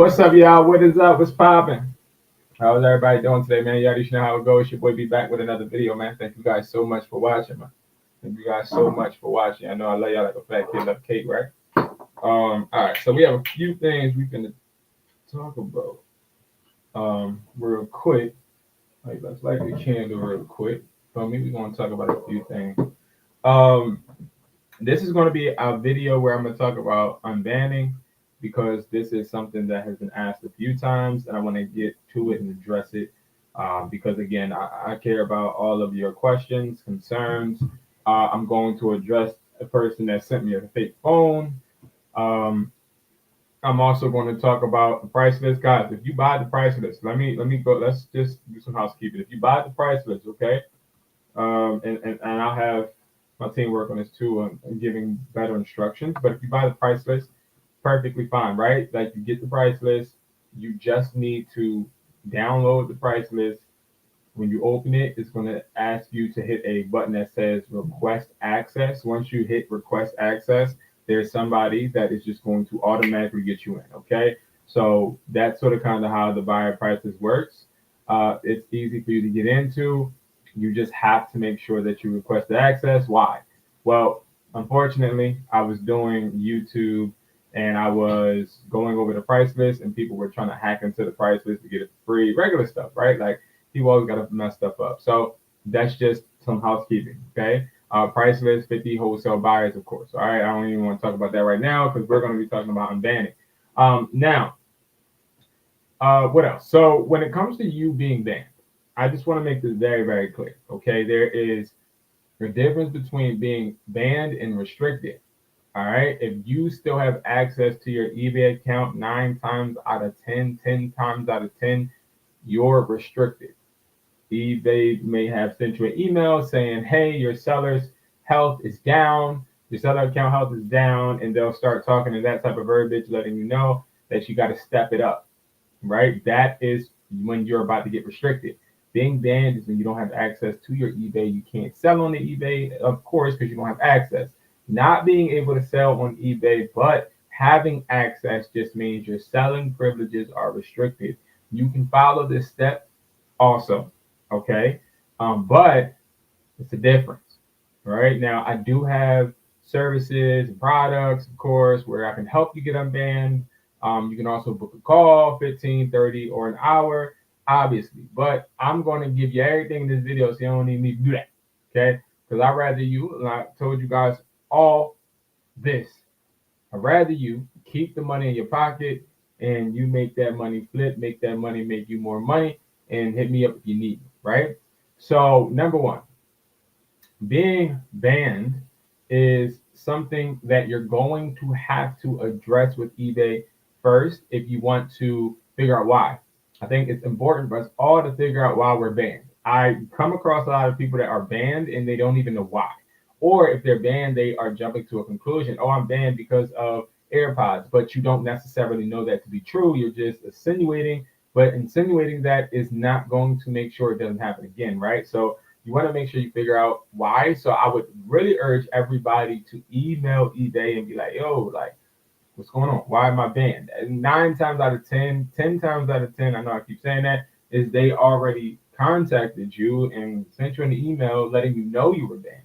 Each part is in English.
What's up, y'all? What is up? What's popping? How's everybody doing today, man? You already know how it goes. Your boy be back with another video, man. Thank you guys so much for watching, man. Thank you guys so much for watching. I know I love y'all like a fat kid love cake, right? All right. So we have a few things we can talk about. Real quick. Like let's light the candle real quick. So maybe we're gonna talk about a few things. Um, this is going to be a video where I'm going to talk about unbanning because this is something that has been asked a few times and I want to get to it and address it because, again, I care about all of your questions, concerns. I'm going to address a person that sent me a fake phone. Um, I'm also going to talk about the price list. Guys, if you buy the price list, let me go. Let's just do some housekeeping. If you buy the price list, okay, and I'll have my team work on this too and giving better instructions. But if you buy the price list, perfectly fine, right? Like you get the price list, you just need to download the price list. When you open it, it's going to ask you to hit a button that says request access. Once you hit request access, there's somebody that is just going to automatically get you in, okay? So that's sort of kind of how the buyer price list works. It's easy for you to get into. You just have to make sure that you request the access. Why? Well, unfortunately, I was doing YouTube and I was going over the price list and people were trying to hack into the price list to get it free, regular stuff, right? Like people always got to mess stuff up. So that's just some housekeeping, okay? Price list, 50 wholesale buyers, of course. All right, I don't even want to talk about that right now because we're going to be talking about unbanning. Now, what else? So when it comes to you being banned, I just want to make this very, very clear. Okay, there is a difference between being banned and restricted. All right, if you still have access to your eBay account 9 times out of 10, 10 times out of 10, you're restricted. eBay may have sent you an email saying, hey, your seller's health is down, your seller account health is down, and they'll start talking in that type of verbiage, letting you know that you got to step it up, right? That is when you're about to get restricted. Being banned is when you don't have access to your eBay. You can't sell on the eBay, of course, because you don't have access. Not being able to sell on eBay, but having access just means your selling privileges are restricted. You can follow this step also, okay? But it's a difference, right? Now, I do have services and products, of course, where I can help you get unbanned. You can also book a call, 15, 30, or an hour, obviously. But I'm going to give you everything in this video so you don't need me to do that, okay? Because I'd rather you, and I told you guys all this, I'd rather you keep the money in your pocket and you make that money flip, make that money make you more money, and hit me up if you need me, right? So, number one, being banned is something that you're going to have to address with eBay first if you want to figure out why. I think it's important for us all to figure out why we're banned. I come across a lot of people that are banned and they don't even know why. Or if they're banned, they are jumping to a conclusion. Oh, I'm banned because of AirPods, but you don't necessarily know that to be true. You're just insinuating, but insinuating that is not going to make sure it doesn't happen again, right? So you want to make sure you figure out why. So I would really urge everybody to email eBay and be like, yo, like, what's going on? Why am I banned? And 9 times out of 10, 10 times out of 10, I know I keep saying that, is they already contacted you and sent you an email letting you know you were banned,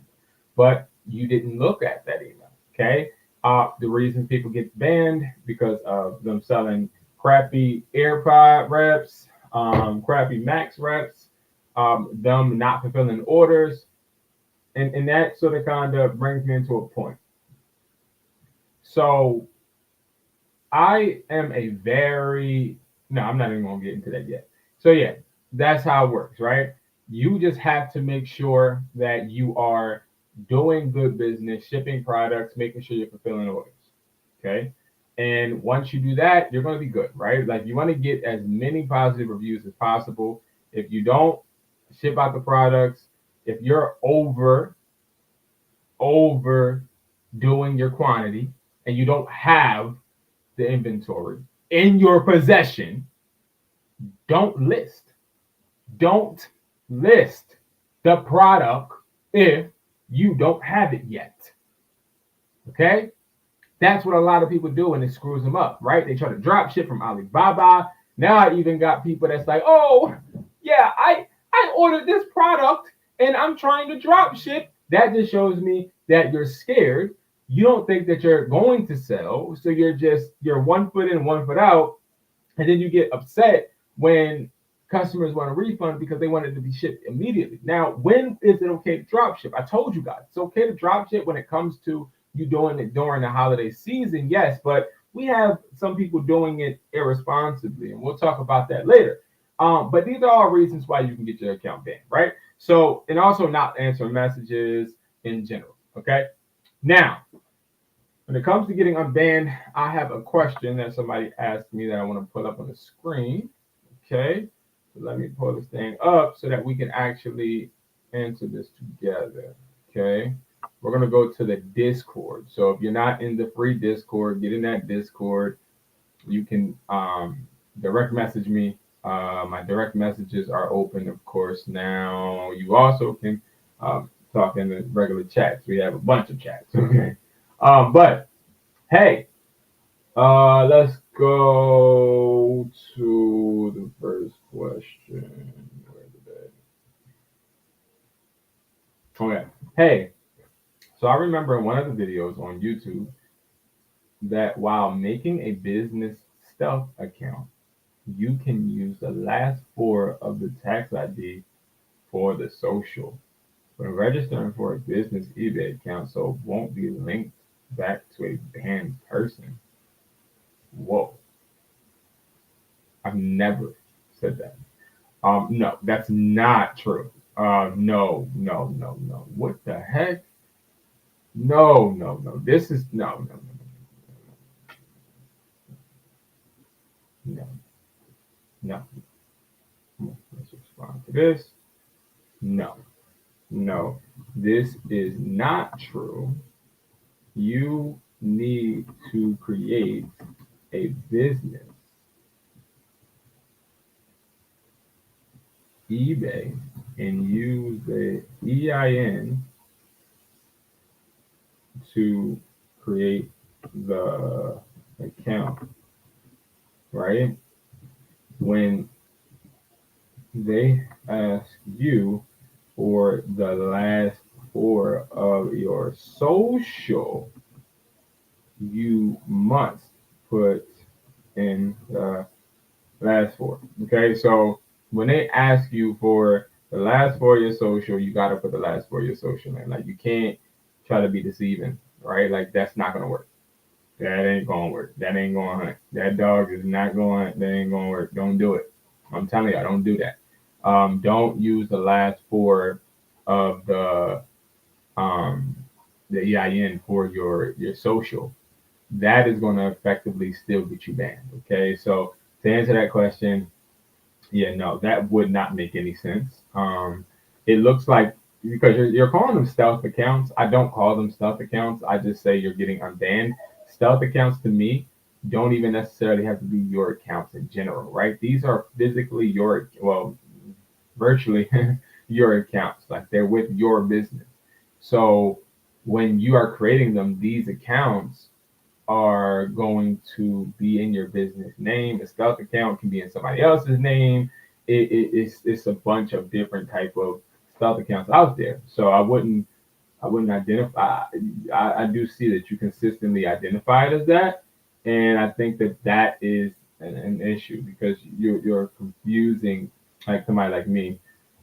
but you didn't look at that email, okay? The reason people get banned because of them selling crappy AirPod reps, crappy Max reps, them not fulfilling orders, and that sort of kind of brings me into a point. So I am a very, no, I'm not even going to get into that yet. So yeah, that's how it works, right? You just have to make sure that you are doing good business, shipping products, making sure you're fulfilling orders, okay? And once you do that, you're going to be good, right? Like you want to get as many positive reviews as possible. If you don't ship out the products, if you're over doing your quantity and you don't have the inventory in your possession, don't list. Don't list the product if you don't have it yet. Okay? That's what a lot of people do, and it screws them up, right? They try to drop ship from Alibaba. Now I even got people that's like, oh, yeah, I ordered this product and I'm trying to drop ship. That just shows me that you're scared. You don't think that you're going to sell, so you're 1 foot in, 1 foot out, and then you get upset when customers want a refund because they want it to be shipped immediately. Now, when is it okay to drop ship? I told you guys it's okay to drop ship when it comes to you doing it during the holiday season, yes, but we have some people doing it irresponsibly, and we'll talk about that later. But these are all reasons why you can get your account banned, right? So, and also not answer messages in general. Okay. Now, when it comes to getting unbanned, I have a question that somebody asked me that I want to put up on the screen. Okay. So let me pull this thing up so that we can actually answer this together. Okay. We're going to go to the Discord. So if you're not in the free Discord, get in that Discord. You can direct message me. My direct messages are open, of course. Now you also can talk in the regular chats. We have a bunch of chats. Okay. But hey, let's go to the first question. Where did it? Okay. Hey, so I remember in one of the videos on YouTube that while making a business stealth account, you can use the last four of the tax ID for the social. When registering for a business eBay account, so it won't be linked back to a banned person. Whoa. I've never said that. No, that's not true. No. What the heck? No. This is no. No. Let's respond to this. No. This is not true. You need to create a business eBay and use the EIN to create the account, right? When they ask you for the last four of your social, you must put in the last four. Okay, so when they ask you for the last four of your social, you gotta put the last four of your social in. Like you can't try to be deceiving, right? Like that's not gonna work. That ain't gonna work. That ain't gonna hunt. That dog is not going. That ain't gonna work. Don't do it. I'm telling you, I don't do that. Don't use the last four of um, the EIN for your social. That is going to effectively still get you banned. Okay, so to answer that question, yeah, no, that would not make any sense. It looks like because you're calling them stealth accounts. I don't call them stealth accounts. I just say you're getting unbanned. Stealth accounts to me don't even necessarily have to be your accounts in general, right? These are physically your, well, virtually your accounts. Like they're with your business. So when you are creating them, these accounts are going to be in your business name. A stealth account can be in somebody else's name. It's a bunch of different type of stealth accounts out there. So I wouldn't identify. I do see that you consistently identify it as that, and I think that that is an issue because you're confusing like somebody like me.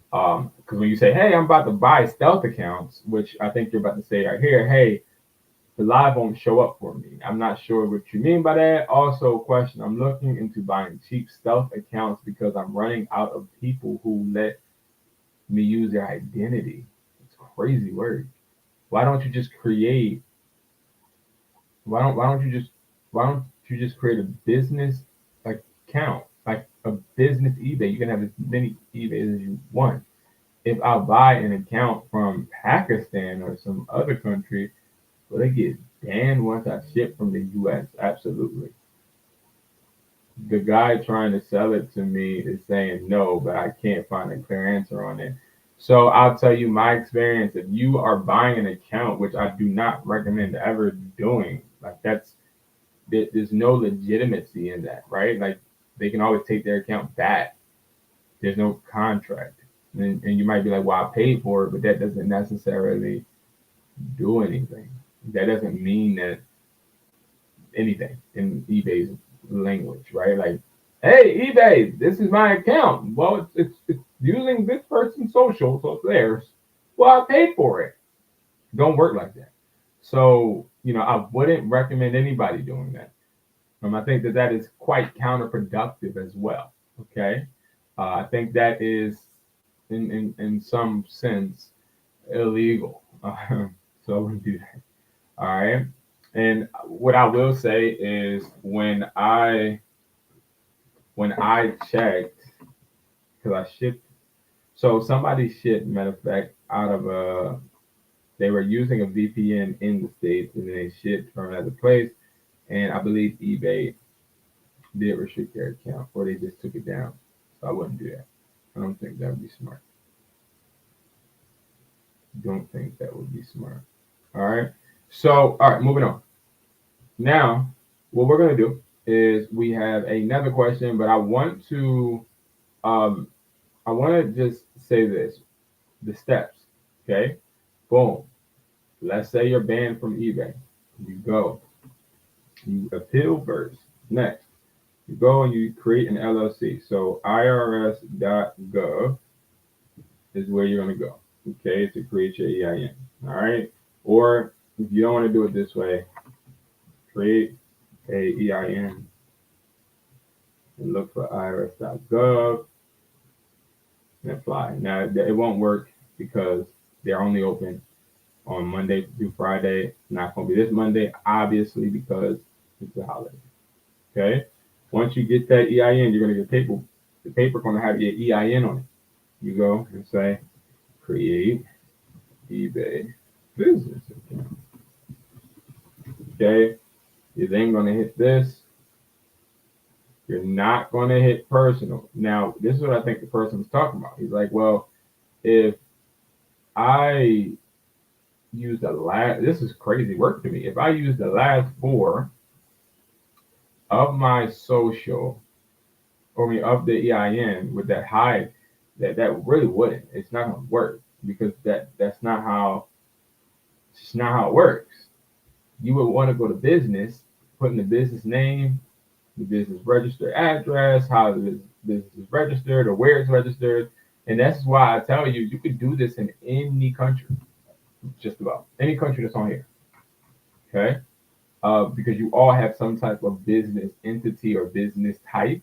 Because when you say, "Hey, I'm about to buy stealth accounts," which I think you're about to say right here, "Hey, the live won't show up for me." I'm not sure what you mean by that. Also, question: I'm looking into buying cheap stealth accounts because I'm running out of people who let me use their identity. It's crazy word. Why don't you just create? Why don't you just create a business account, like a business eBay? You can have as many eBays as you want. If I buy an account from Pakistan or some other country, will they get banned once I ship from the US? Absolutely. The guy trying to sell it to me is saying no, but I can't find a clear answer on it. So I'll tell you my experience. If you are buying an account, which I do not recommend ever doing, Like there's no legitimacy in that, right? Like they can always take their account back. There's no contract. And you might be like, well, I paid for it, but that doesn't necessarily do anything. That doesn't mean that anything in eBay's language, right? Like, hey, eBay, this is my account. Well, it's using this person's social, so it's theirs. Well, I paid for it. Don't work like that. So, I wouldn't recommend anybody doing that. I think that is quite counterproductive as well. Okay. I think that is, in some sense, illegal. So I wouldn't do that. All right. And what I will say is when I checked, because I shipped, so somebody shipped, matter of fact, out of they were using a VPN in the States and then they shipped from another place. And I believe eBay did restrict their account or they just took it down. So I wouldn't do that. I don't think that would be smart. Don't think that would be smart. All right. So, all right, moving on. Now, what we're going to do is we have another question, but I want to just say this, the steps. Okay. Boom. Let's say you're banned from eBay. You go. You appeal first. Next, you go and you create an LLC. So irs.gov is where you're going to go. Okay, to create your EIN. All right. Or if you don't want to do it this way, create a EIN and look for irs.gov and apply. Now, it won't work because they're only open on Monday through Friday. Not going to be this Monday, obviously, because it's a holiday. Okay. Once you get that EIN, you're going to get paper. The paper going to have your EIN on it. You go and say, create eBay business account. Okay. You're then going to hit this. You're not going to hit personal. Now, this is what I think the person was talking about. He's like, well, if I use this is crazy work to me. If I use the last four of my social, of the EIN with that high, that really wouldn't. It's not going to work because that's not how it works. You would want to go to business, put in the business name, the business registered address, how the business is registered or where it's registered. And that's why I tell you, you could do this in any country, just about any country that's on here. Okay. Because you all have some type of business entity or business type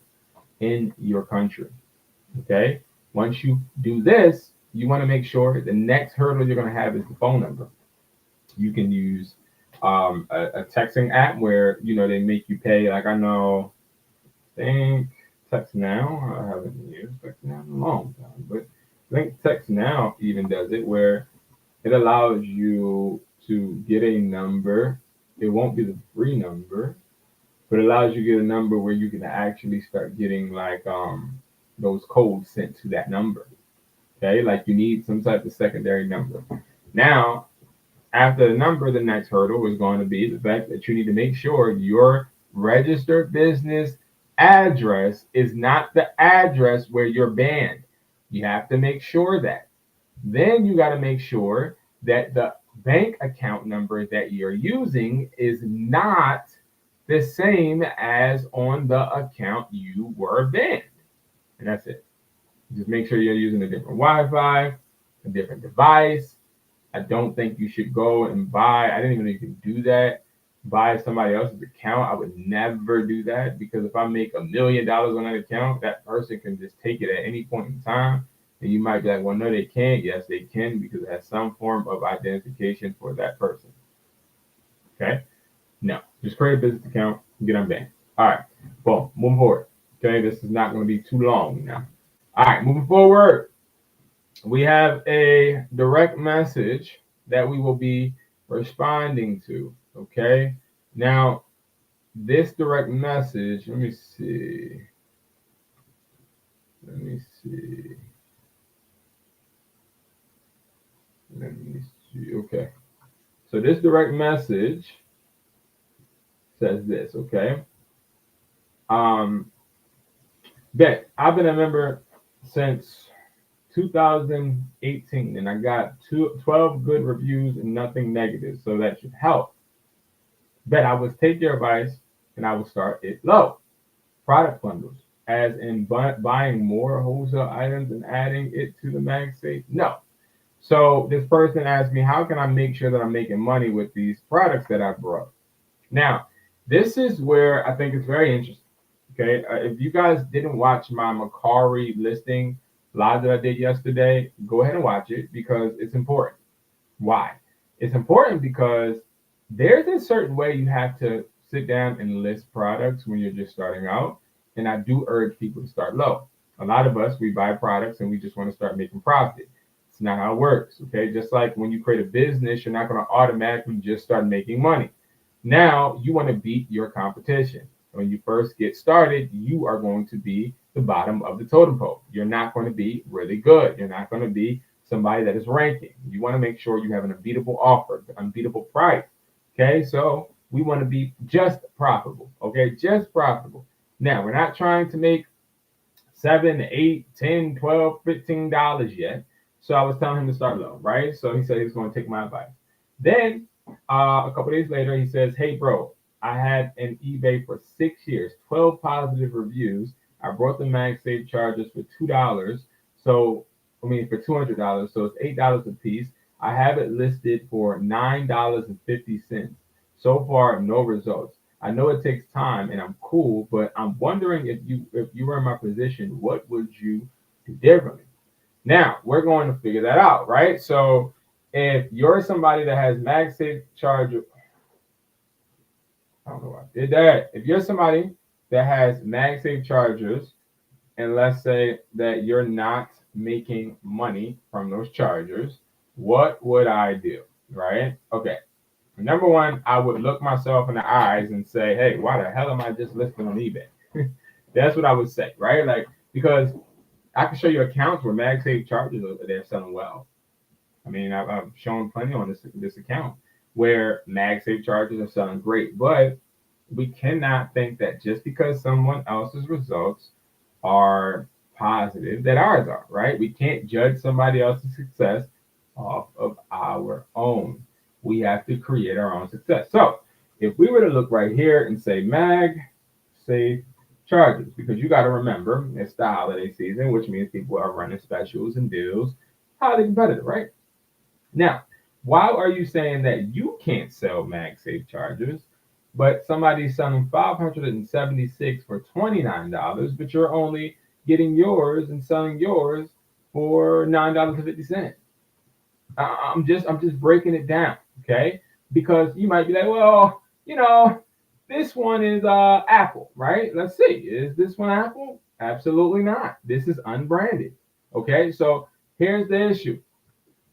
in your country. Okay. Once you do this, you want to make sure the next hurdle you're going to have is the phone number. You can use a texting app where they make you pay. Like I think Text Now. I haven't used Text Now in a long time, but I think Text Now even does it where it allows you to get a number. It won't be the free number, but it allows you to get a number where you can actually start getting like those codes sent to that number. Okay, like you need some type of secondary number. Now, after the number, the next hurdle is going to be the fact that you need to make sure your registered business address is not the address where you're banned. You have to make sure that. Then you got to make sure that the bank account number that you're using is not the same as on the account you were banned. And that's it. Just make sure you're using a different Wi-Fi, a different device. I don't think you should go and buy. I didn't even know you can do that. Buy somebody else's account. I would never do that because if I make $1 million on that account, that person can just take it at any point in time. And you might be like, well, no, they can't. Yes, they can because it has some form of identification for that person. Okay? No, just create a business account and get unbanned. All right. Boom. Moving forward. Okay, this is not going to be too long now. All right, moving forward. We have a direct message that we will be responding to. Okay. Now, this direct message, let me see. Okay. So this direct message says this, okay? Bet I've been a member since 2018, and I got 12 good reviews and nothing negative, so that should help. Bet I would take your advice and I will start it low. Product bundles, as in buying more wholesale items and adding it to the MagSafe? No. So this person asked me, how can I make sure that I'm making money with these products that I brought? Now, this is where I think it's very interesting. Okay, if you guys didn't watch my Mercari listing live that I did yesterday, go ahead and watch it because it's important. Why? It's important because there's a certain way you have to sit down and list products when you're just starting out. And I do urge people to start low. A lot of us, we buy products and we just want to start making profit. It's not how it works. Okay, just like when you create a business, you're not going to automatically just start making money. Now you want to beat your competition. When you first get started, you are going to be the bottom of the totem pole. You're not going to be really good. You're not going to be somebody that is ranking. You want to make sure you have an unbeatable offer, unbeatable price. Okay, so we want to be just profitable. Okay, just profitable. Now, we're not trying to make $7, $8, $10, $12, $15 yet. So I was telling him to start low, right? So he said he was going to take my advice. Then a couple days later, he says, hey, bro, I had an eBay for 6 years, 12 positive reviews. I brought the MagSafe chargers for $2. So, for $200. So it's $8 a piece. I have it listed for $9.50. So far, no results. I know it takes time and I'm cool, but I'm wondering if you were in my position, what would you do differently? Now, we're going to figure that out, right? So if you're somebody that has MagSafe charger, I don't know why I did that. If you're somebody that has MagSafe chargers, and let's say that you're not making money from those chargers, what would I do, right? Okay. Number one, I would look myself in the eyes and say, hey, why the hell am I just listing on eBay? That's what I would say, right? Like, because I can show you accounts where MagSafe chargers they're selling well. I mean, I've shown plenty on this account where MagSafe chargers are selling great, but we cannot think that just because someone else's results are positive, that ours are, right? We can't judge somebody else's success off of our own. We have to create our own success. So if we were to look right here and say MagSafe chargers, because you got to remember it's the holiday season, which means people are running specials and deals, highly competitive, right? Now, why are you saying that you can't sell MagSafe chargers, but somebody's selling 576 for $29, but you're only getting yours and selling yours for $9.50? I'm just breaking it down, okay? Because you might be like, well, this one is Apple, right? Let's see. Is this one Apple? Absolutely not. This is unbranded. Okay, so here's the issue.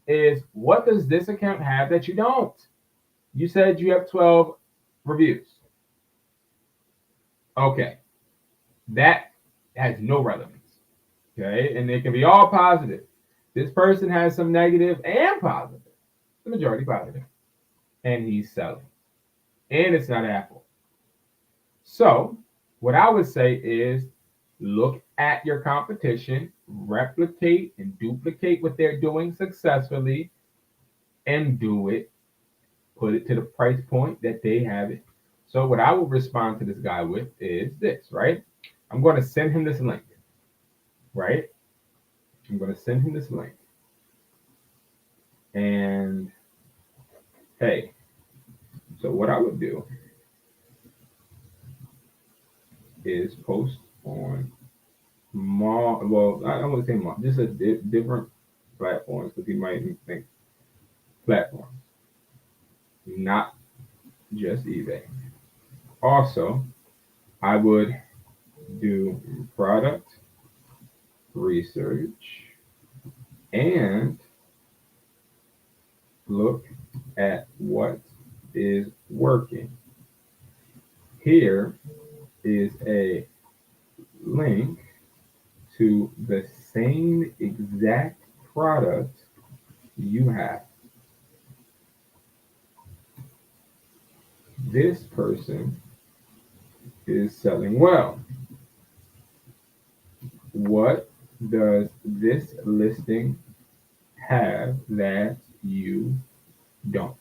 Is what does this account have that you don't? You said you have 12 reviews. Okay, that has no relevance. Okay, and they can be all positive. This person has some negative and positive, the majority positive, and he's selling. And it's not Apple. So what I would say is look at your competition, replicate and duplicate what they're doing successfully, and do it. Put it to the price point that they have it. So what I would respond to this guy with is this, right? I'm going to send him this link, right? I'm going to send him this link. And hey, so what I would do is post on I wouldn't say just a different platforms, because you might think platforms, not just eBay. Also, I would do product research and look at what is working. Here is a link to the same exact product you have. This person is selling well. What does this listing have that you don't?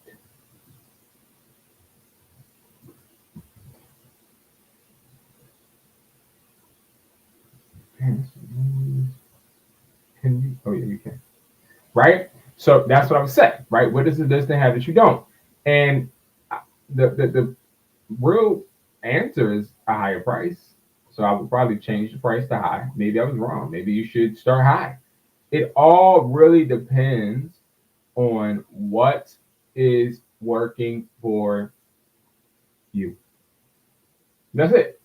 Can you? Oh yeah, you can. Right? So that's what I was saying, right? What does this listing have that you don't? And the real answer is a higher price. So I would probably change the price to high. Maybe I was wrong. Maybe you should start high. It all really depends on what is working for you. That's it.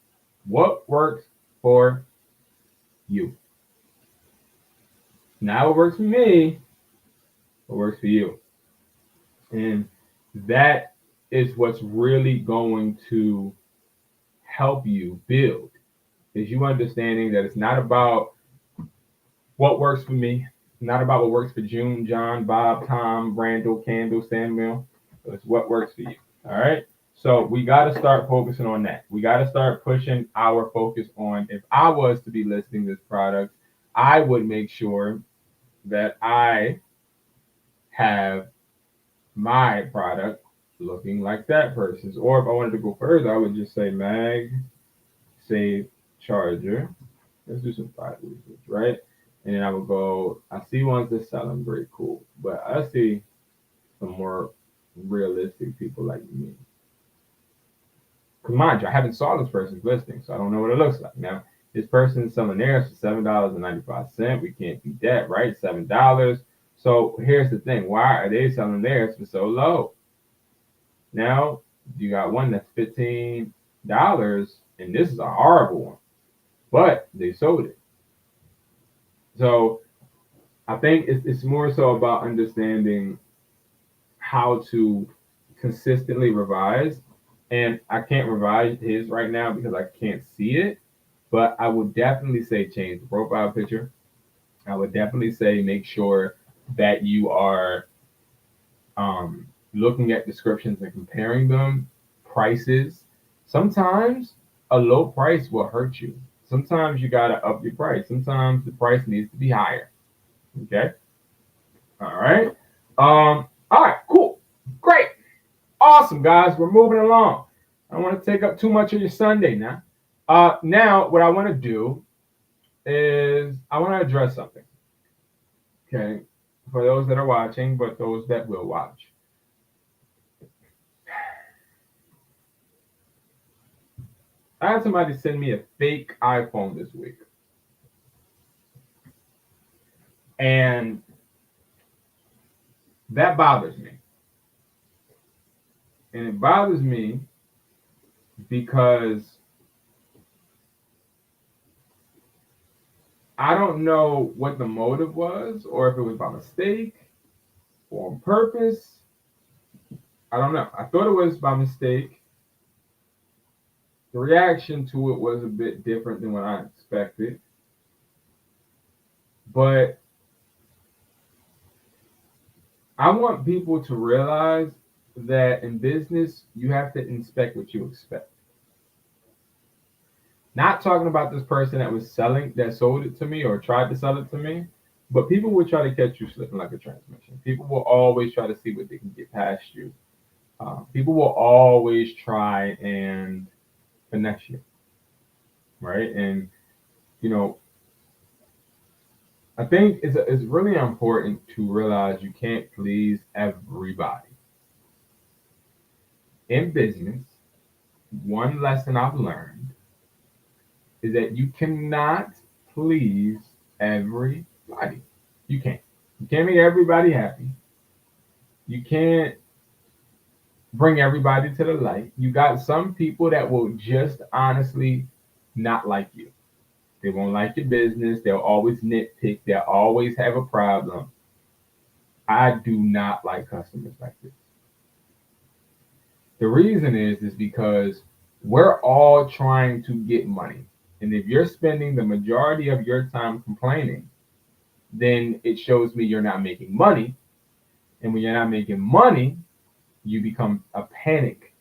What works for you. Not what works for me, what works for you. And that is what's really going to help you build, is you understanding that it's not about what works for me, not about what works for June, John, Bob, Tom, Randall, Candle, Samuel. It's what works for you. All right. So we got to start focusing on that. We got to start pushing our focus on, if I was to be listing this product, I would make sure that I have my product looking like that person's. Or if I wanted to go further, I would just say mag save charger. Let's do some product research, right? And then I would go, I see ones that selling great, cool. But I see some more realistic people like me. Because mind you, I haven't saw this person's listing, so I don't know what it looks like. Now, this person's selling theirs for $7.95. We can't beat that, right? $7. So here's the thing. Why are they selling theirs for so low? Now, you got one that's $15, and this is a horrible one. But they sold it. So I think it's more so about understanding how to consistently revise. And I can't revise his right now because I can't see it. But I would definitely say change the profile picture. I would definitely say make sure that you are looking at descriptions and comparing them, prices. Sometimes a low price will hurt you. Sometimes you got to up your price. Sometimes the price needs to be higher. Okay. All right. All right. Cool. Great. Awesome, guys. We're moving along. I don't want to take up too much of your Sunday now. Now, what I want to do is I want to address something. Okay. For those that are watching, but those that will watch. I had somebody send me a fake iPhone this week. And that bothers me. And it bothers me because I don't know what the motive was, or if it was by mistake or on purpose. I don't know. I thought it was by mistake. The reaction to it was a bit different than what I expected. But I want people to realize that in business, you have to inspect what you expect. Not talking about this person that sold it to me or tried to sell it to me, but people will try to catch you slipping like a transmission. People will always try to see what they can get past you. People will always try and finesse you, right? And, I think it's really important to realize you can't please everybody. In business, one lesson I've learned is that you cannot please everybody. You can't. You can't make everybody happy. You can't bring everybody to the light. You got some people that will just honestly not like you. They won't like your business. They'll always nitpick. They'll always have a problem. I do not like customers like this. The reason is because we're all trying to get money. And if you're spending the majority of your time complaining, then it shows me you're not making money. And when you're not making money, you become a panicked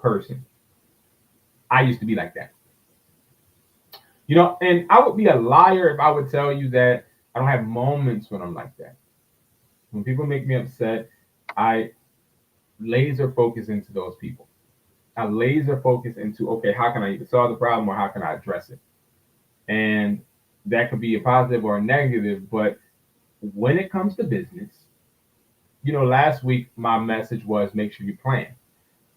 person. I used to be like that. You know, and I would be a liar if I would tell you that I don't have moments when I'm like that. When people make me upset, I laser focus into those people. I laser focus into, okay, how can I either solve the problem or how can I address it? And that could be a positive or a negative, but when it comes to business, you know, last week my message was make sure you plan.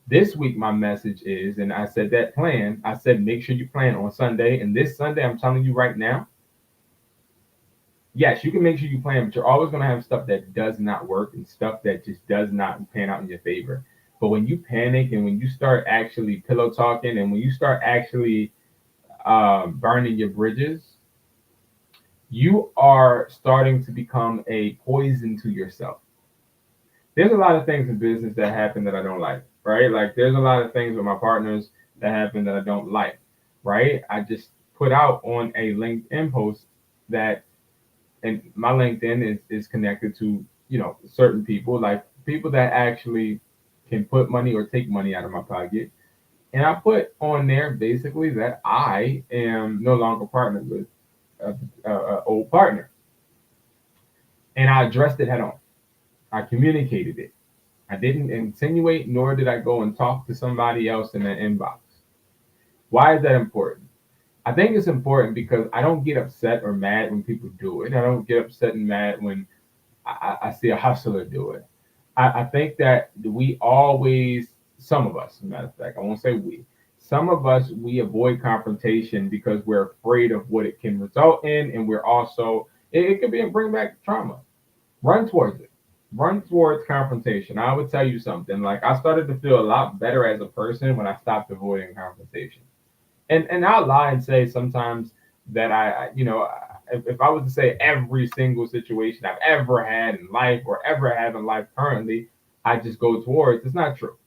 This week my message is, and I said that plan, I said make sure you plan on Sunday. And this Sunday, I'm telling you right now, yes, you can make sure you plan, but you're always going to have stuff that does not work and stuff that just does not pan out in your favor. But when you panic and when you start actually pillow talking and when you start actually burning your bridges, you are starting to become a poison to yourself. There's a lot of things in business that happen that I don't like, right? Like there's a lot of things with my partners that happen that I don't like, right? I just put out on a LinkedIn post that, and my LinkedIn is connected to, you know, certain people, like people that actually can put money or take money out of my pocket. And I put on there basically that I am no longer partnered with a old partner. And I addressed it head on. I communicated it. I didn't insinuate, nor did I go and talk to somebody else in the inbox. Why is that important? I think it's important because I don't get upset or mad when people do it. I don't get upset and mad when I see a hustler do it. I think that we always, some of us, as a matter of fact, I won't say we, some of us, we avoid confrontation because we're afraid of what it can result in. And we're also, it could be bring back trauma. Run towards it. Run towards confrontation. I would tell you something. Like I started to feel a lot better as a person when I stopped avoiding confrontation. And I'll lie and say sometimes that you know, if I was to say every single situation I've ever had in life or ever have in life currently, I just go towards, it's not true.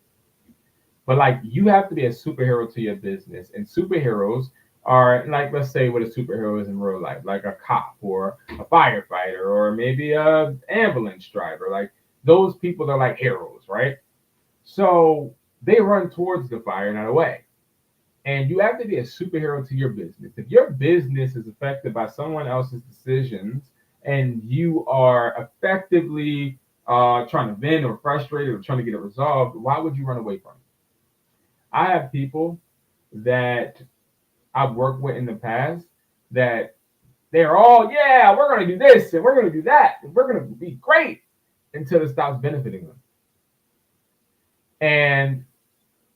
But like you have to be a superhero to your business, and superheroes are like, let's say what a superhero is in real life, like a cop or a firefighter or maybe a ambulance driver. Like those people are like heroes, right? So they run towards the fire, not away. And you have to be a superhero to your business. If your business is affected by someone else's decisions and you are effectively trying to vent or frustrated or trying to get it resolved, why would you run away from it? I have people that I've worked with in the past that they're all, yeah, we're going to do this and we're going to do that and we're going to be great until it stops benefiting them. And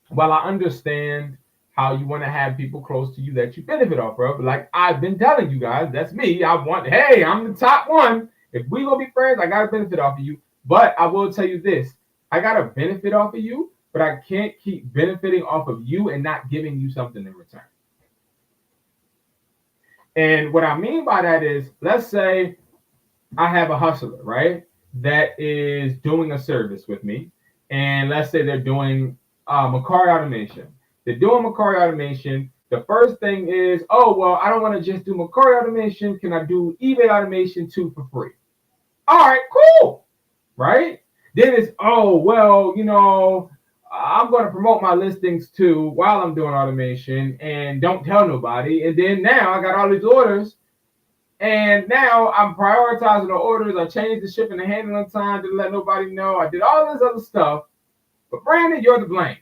while I understand how you want to have people close to you that you benefit off of, like I've been telling you guys, that's me. Hey, I'm the top one. If we gonna be friends, I gotta benefit off of you. But I will tell you this, I gotta benefit off of you, but I can't keep benefiting off of you and not giving you something in return. And what I mean by that is, let's say I have a hustler, right, that is doing a service with me. And let's say they're doing Mercari automation. They're doing Mercari automation. The first thing is, oh, well, I don't want to just do Mercari automation. Can I do eBay automation too for free? All right, cool. Right? Then it's, oh, well, you know, I'm going to promote my listings too while I'm doing automation and don't tell nobody. And then now I got all these orders. And now I'm prioritizing the orders. I changed the shipping and handling time to let nobody know. I did all this other stuff. But Brandon, you're to blame.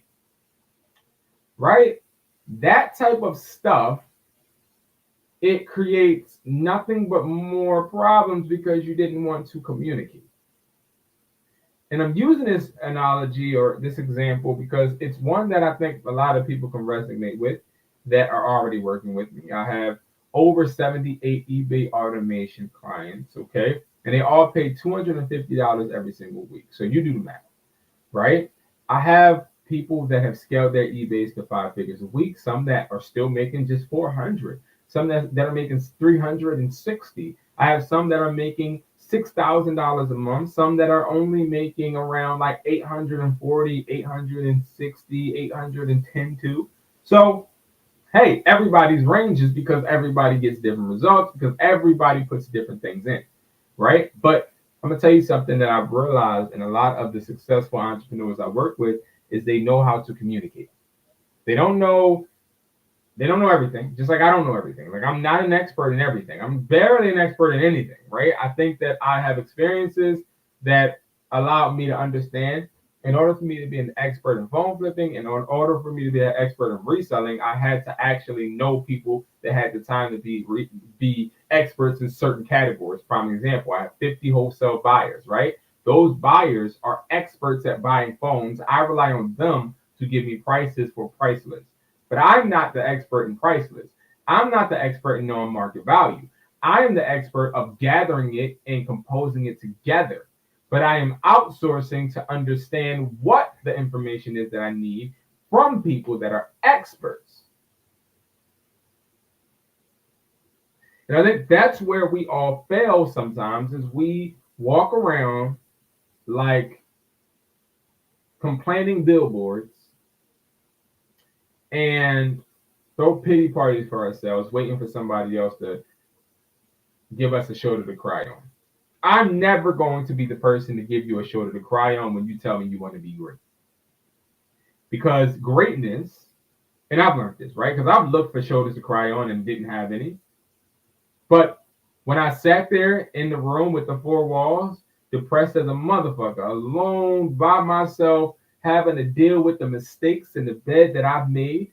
Right? That type of stuff, it creates nothing but more problems because you didn't want to communicate. And I'm using this analogy or this example because it's one that I think a lot of people can resonate with that are already working with me. I have over 78 eBay automation clients, okay? And they all pay $250 every single week. So you do the math, right? I have people that have scaled their eBays to 5 figures a week, some that are still making just 400, some that are making 360. I have some that are making $6,000 a month, some that are only making around like 840, 860, 810 too. So, hey, everybody's ranges because everybody gets different results because everybody puts different things in, right? But I'm going to tell you something that I've realized in a lot of the successful entrepreneurs I work with is they know how to communicate. They don't know everything, just like I don't know everything. Like I'm not an expert in everything. I'm barely an expert in anything, right? I think that I have experiences that allow me to understand. In order for me to be an expert in phone flipping, and in order for me to be an expert in reselling, I had to actually know people that had the time to be experts in certain categories. Prime example, I have 50 wholesale buyers, right? Those buyers are experts at buying phones. I rely on them to give me prices for price lists. But I'm not the expert in price lists. I'm not the expert in knowing market value. I am the expert of gathering it and composing it together. But I am outsourcing to understand what the information is that I need from people that are experts. And I think that's where we all fail sometimes, is we walk around like complaining billboards and throw pity parties for ourselves, waiting for somebody else to give us a shoulder to cry on. I'm never going to be the person to give you a shoulder to cry on when you tell me you want to be great. Because greatness, and I've learned this, right? Because I've looked for shoulders to cry on and didn't have any. But when I sat there in the room with the four walls, depressed as a motherfucker, alone by myself, having to deal with the mistakes in the bed that I've made,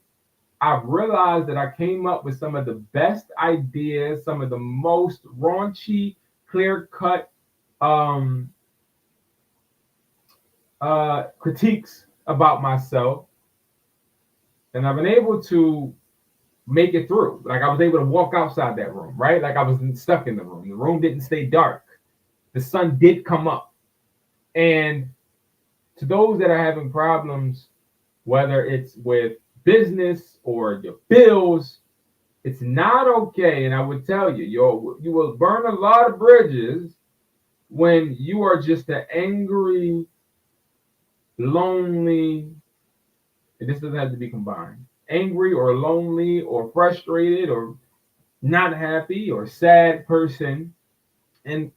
I've realized that I came up with some of the best ideas, some of the most raunchy, clear-cut critiques about myself, and I've been able to make it through. Like I was able to walk outside that room, right? Like I wasn't stuck in the room. The room didn't stay dark. The sun did come up. And to those that are having problems, whether it's with business or your bills, it's not okay. And I would tell you, you will burn a lot of bridges when you are just an angry, lonely, and this doesn't have to be combined, angry or lonely or frustrated or not happy or sad person, and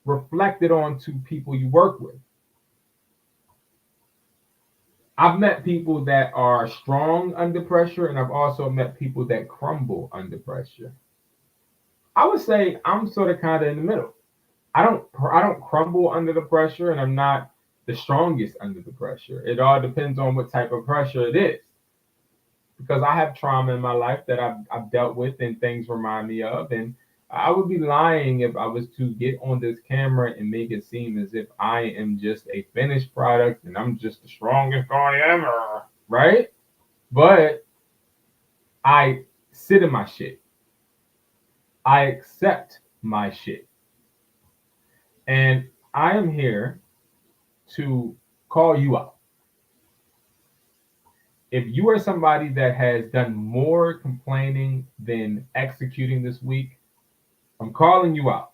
reflect it onto people you work with. I've met people that are strong under pressure, and I've also met people that crumble under pressure. I would say I'm sort of kind of in the middle. I don't crumble under the pressure, and I'm not the strongest under the pressure. It all depends on what type of pressure it is. Because I have trauma in my life that I've dealt with and things remind me of. And I would be lying if I was to get on this camera and make it seem as if I am just a finished product and I'm just the strongest guy ever, right? But I sit in my shit. I accept my shit. And I am here to call you out. If you are somebody that has done more complaining than executing this week, I'm calling you out.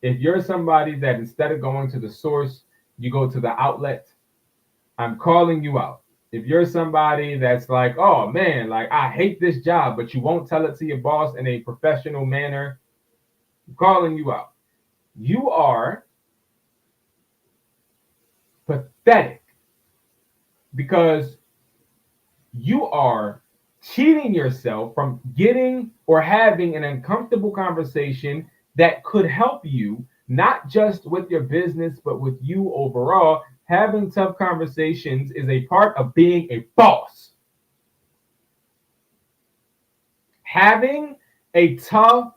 If you're somebody that instead of going to the source, you go to the outlet, I'm calling you out. If you're somebody that's like, oh man, like I hate this job, but you won't tell it to your boss in a professional manner, I'm calling you out. You are pathetic because you are cheating yourself from getting or having an uncomfortable conversation that could help you, not just with your business, but with you overall. Having tough conversations is a part of being a boss. Having a tough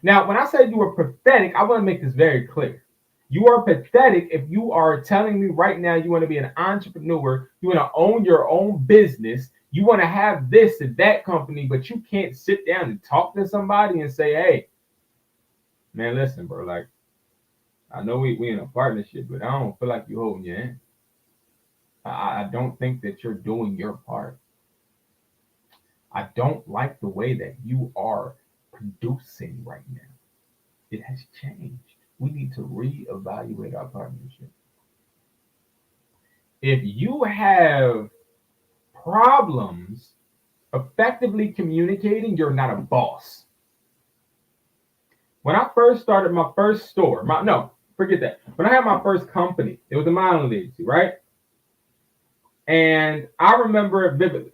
now, when I say you are pathetic, I want to make this very clear. You are pathetic if you are telling me right now you want to be an entrepreneur, you want to own your own business, you want to have this and that company, but you can't sit down and talk to somebody and say, hey, man, listen, bro, like, I know we in a partnership, but I don't feel like you holding your hand. I don't think that you're doing your part. I don't like the way that you are producing right now. It has changed. We need to reevaluate our partnership. If you have problems effectively communicating, you're not a boss. When I first started my first store, forget that. When I had my first company, it was a modeling agency, right? And I remember it vividly.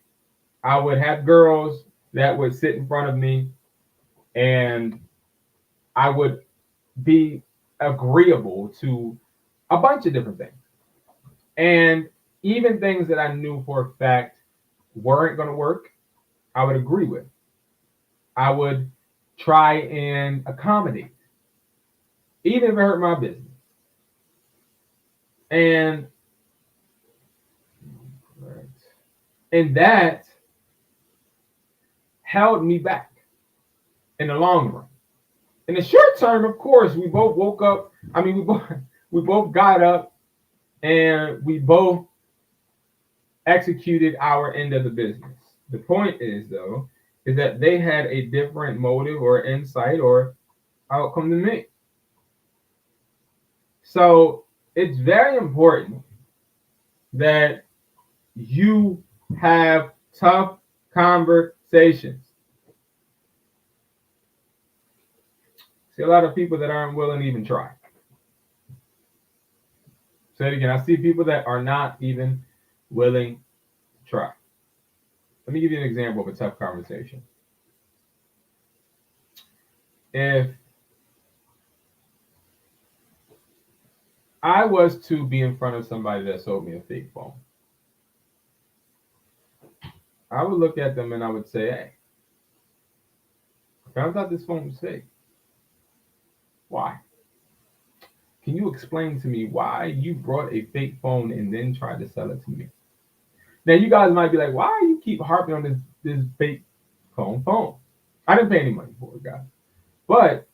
I would have girls that would sit in front of me, and I would be agreeable to a bunch of different things. And even things that I knew for a fact weren't going to work, I would agree with. I would try and accommodate, even if it hurt my business. And that held me back in the long run. In the short term, of course, we both woke up. I mean, we both got up and we both executed our end of the business. The point is, though, is that they had a different motive or insight or outcome than me. So it's very important that you have tough conversations. See a lot of people that aren't willing to even try. Say it again. I see people that are not even willing to try. Let me give you an example of a tough conversation. If I was to be in front of somebody that sold me a fake phone, I would look at them and I would say, hey, I found out this phone was fake. Why? Can you explain to me why you brought a fake phone and then tried to sell it to me? Now you guys might be like, why do you keep harping on this fake phone? I didn't pay any money for it, guys. But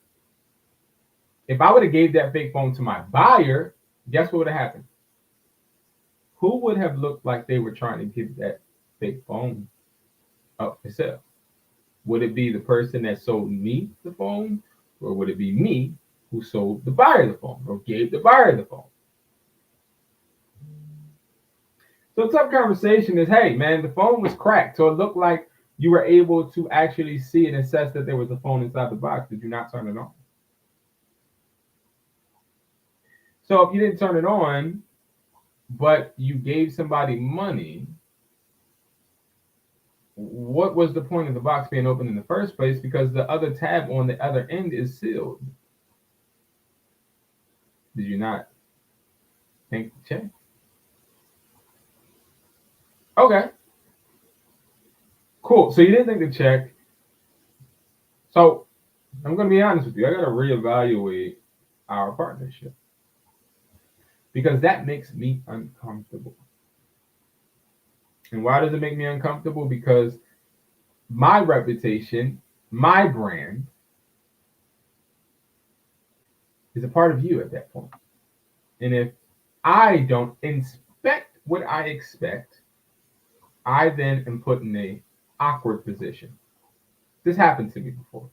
if I would have gave that fake phone to my buyer, guess what would have happened? Who would have looked like they were trying to give that fake phone up for sale? Would it be the person that sold me the phone, or would it be me who sold the buyer the phone or gave the buyer the phone? So a tough conversation is, hey, man, the phone was cracked. So it looked like you were able to actually see and assess that there was a phone inside the box. Did you not turn it on? So if you didn't turn it on, but you gave somebody money, what was the point of the box being opened in the first place? Because the other tab on the other end is sealed. Did you not think to check? Okay. Cool. So you didn't think to check. So I'm going to be honest with you. I got to reevaluate our partnership because that makes me uncomfortable. And why does it make me uncomfortable? Because my reputation, my brand is a part of you at that point. And if I don't inspect what I expect, I then am put in a awkward position. This happened to me before.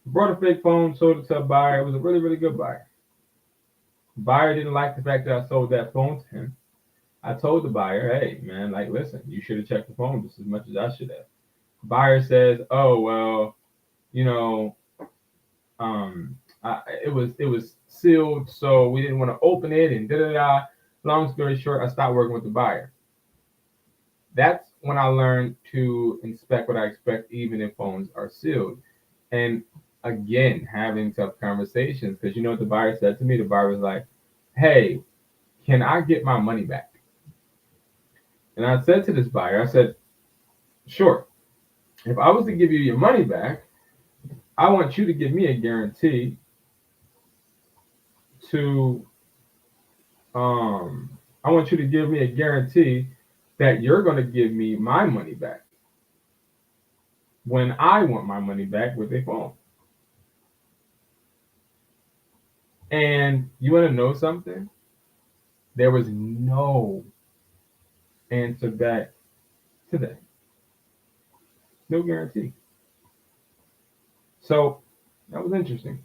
Brought a fake phone, sold it to a buyer. It was a really, really good buyer. The buyer didn't like the fact that I sold that phone to him. I told the buyer, hey, man, like, listen, you should have checked the phone just as much as I should have. The buyer says, oh, well, you know, it was sealed, so we didn't want to open it, and da-da-da. Long story short, I stopped working with the buyer. That's when I learned to inspect what I expect, even if phones are sealed. And again, having tough conversations, because you know what the buyer said to me? The buyer was like, hey, can I get my money back? And I said to this buyer, I said, sure. If I was to give you your money back, I want you to give me a guarantee I want you to give me a guarantee that you're going to give me my money back when I want my money back with a phone. And you want to know something? There was no answer back to that. No guarantee. So that was interesting.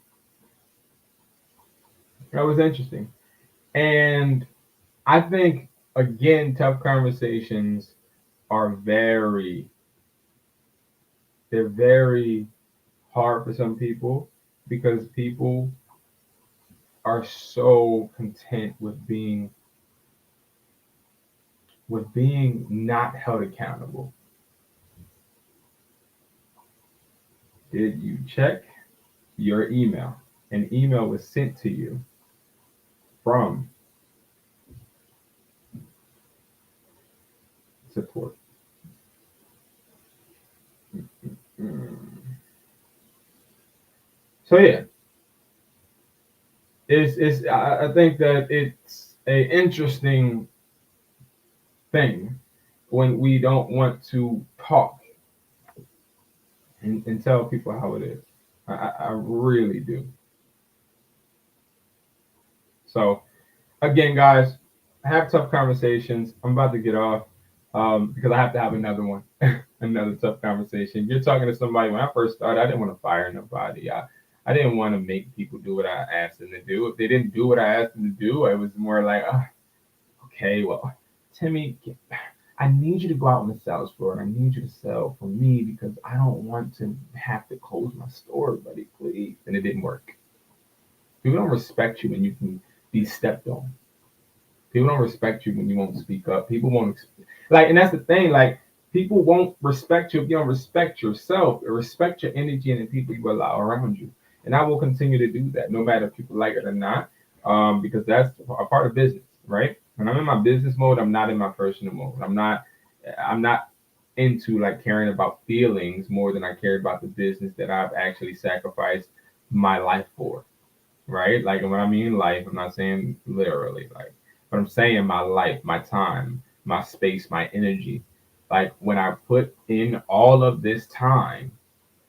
And I think, again, tough conversations are they're very hard for some people because people are so content with being was being not held accountable. Did you check your email? An email was sent to you from support. So yeah, I think that it's a interesting thing when we don't want to talk and tell people how it is. I really do. So again, guys, have tough conversations. I'm about to get off because I have to have another one, another tough conversation. If you're talking to somebody, when I first started, I didn't want to fire nobody. I didn't want to make people do what I asked them to do. If they didn't do what I asked them to do, it was more like, oh, okay, well, Timmy, I need you to go out on the sales floor and I need you to sell for me because I don't want to have to close my store, buddy, please. And it didn't work. People don't respect you when you can be stepped on. People don't respect you when you won't speak up. People won't and that's the thing. Like people won't respect you if you don't respect yourself or respect your energy and the people you allow around you. And I will continue to do that, no matter if people like it or not, because that's a part of business, right? When I'm in my business mode, I'm not in my personal mode. I'm not into like caring about feelings more than I care about the business that I've actually sacrificed my life for, right? Like when I mean life, I'm not saying literally, like, but I'm saying my life, my time, my space, my energy. Like when I put in all of this time,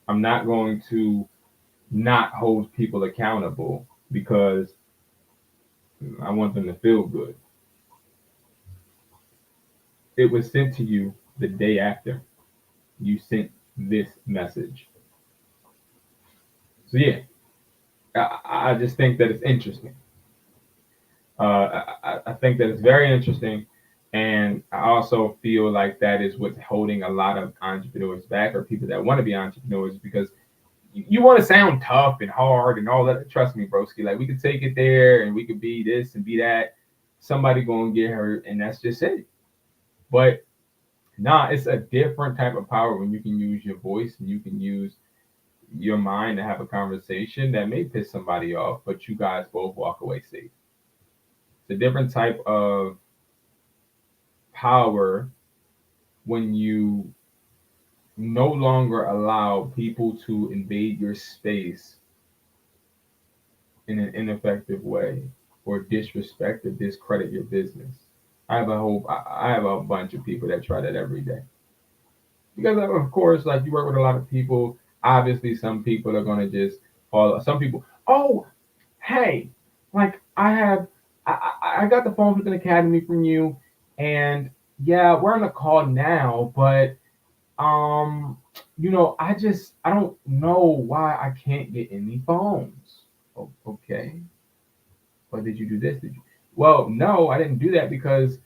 I'm not going to not hold people accountable because I want them to feel good. It was sent to you the day after you sent this message. So yeah, I just think that it's interesting. I think that it's very interesting. And I also feel like that is what's holding a lot of entrepreneurs back or people that want to be entrepreneurs because you want to sound tough and hard and all that. Trust me, broski. Like we could take it there and we could be this and be that. Somebody going to get hurt and that's just it. But nah, it's a different type of power when you can use your voice and you can use your mind to have a conversation that may piss somebody off, but you guys both walk away safe. It's a different type of power when you no longer allow people to invade your space in an ineffective way or disrespect or discredit your business. I have a bunch of people that try that every day. Because of course, like you work with a lot of people, obviously some people are gonna just follow some people, oh, hey, like I got the phone flipping academy from you and yeah, we're on a call now, but I don't know why I can't get any phones. Oh, okay. But did you do this? Did you? Well, no, I didn't do that because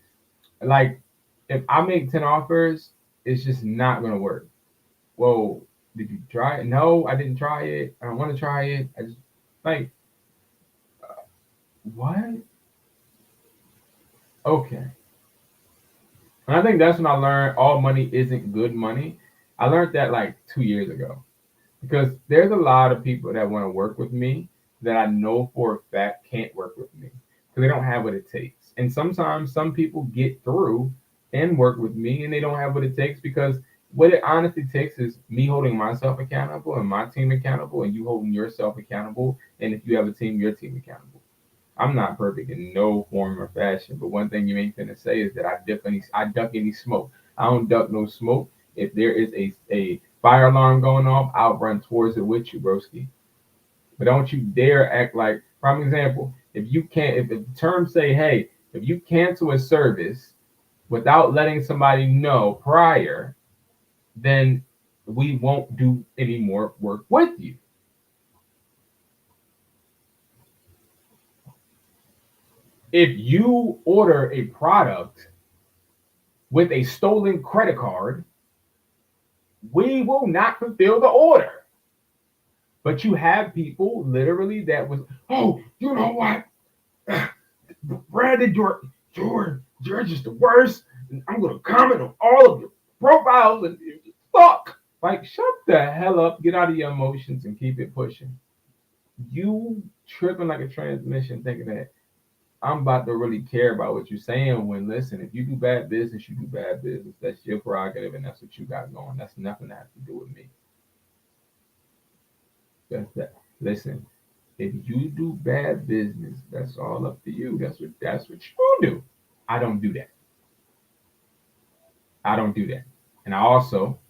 like if I make 10 offers, it's just not gonna work. Well, did you try it? No, I didn't try it. I don't want to try it. I just like what? Okay. And I think that's when I learned all money isn't good money. I learned that like 2 years ago. Because there's a lot of people that want to work with me that I know for a fact can't work with me because they don't have what it takes. And sometimes some people get through and work with me and they don't have what it takes because what it honestly takes is me holding myself accountable and my team accountable and you holding yourself accountable. And if you have a team, your team accountable. I'm not perfect in no form or fashion, but one thing you ain't gonna say is that I duck any smoke. I don't duck no smoke. If there is a fire alarm going off, I'll run towards it with you, broski. But don't you dare act like, prime example, if the terms say, hey, if you cancel a service without letting somebody know prior, then we won't do any more work with you. If you order a product with a stolen credit card, we will not fulfill the order. But you have people literally that was, oh, you know what? Brandon, you're just the worst. and I'm gonna comment on all of your profiles and fuck. Like, shut the hell up, get out of your emotions and keep it pushing. You tripping like a transmission thinking that I'm about to really care about what you're saying when, listen, if you do bad business, you do bad business. That's your prerogative and that's what you got going. That's nothing that has to do with me. That's that. Listen, if you do bad business, that's all up to you. That's what you do. I don't do that. I don't do that. And I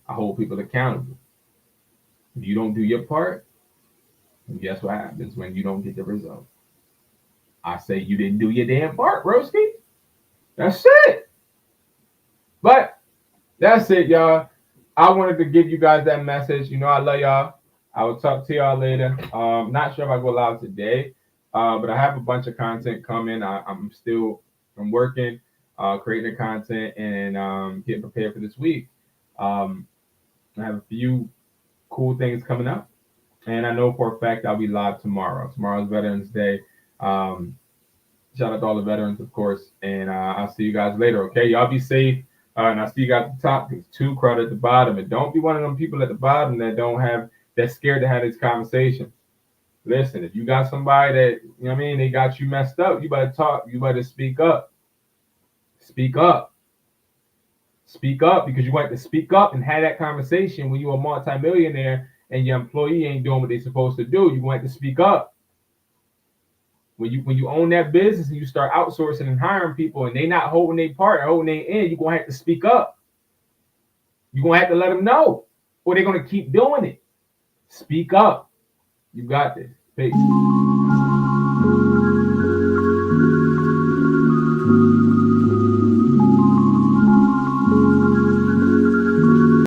hold people accountable. If you don't do your part, and guess what happens when you don't get the result? I say you didn't do your damn part, Broski. That's it. But that's it, y'all. I wanted to give you guys that message. You know, I love y'all. I will talk to y'all later. Not sure if I go live today, but I have a bunch of content coming. I'm working, creating the content and getting prepared for this week. I have a few cool things coming up, and I know for a fact I'll be live tomorrow. Tomorrow's Veterans Day. Shout out to all the veterans, of course, and I'll see you guys later. Okay, y'all be safe. And I'll see you guys at the top. There's 2 crowd at the bottom, and don't be one of them people at the bottom that's scared to have this conversation. Listen, if you got somebody that, you know what I mean, they got you messed up, you better talk. You better speak up. Speak up. Speak up, because you want to speak up and have that conversation when you're a multimillionaire and your employee ain't doing what they're supposed to do. You want to speak up. When you own that business and you start outsourcing and hiring people and they not holding their part, holding their end, you're going to have to speak up. You're going to have to let them know, or they're going to keep doing it. Speak up. You got this. Peace.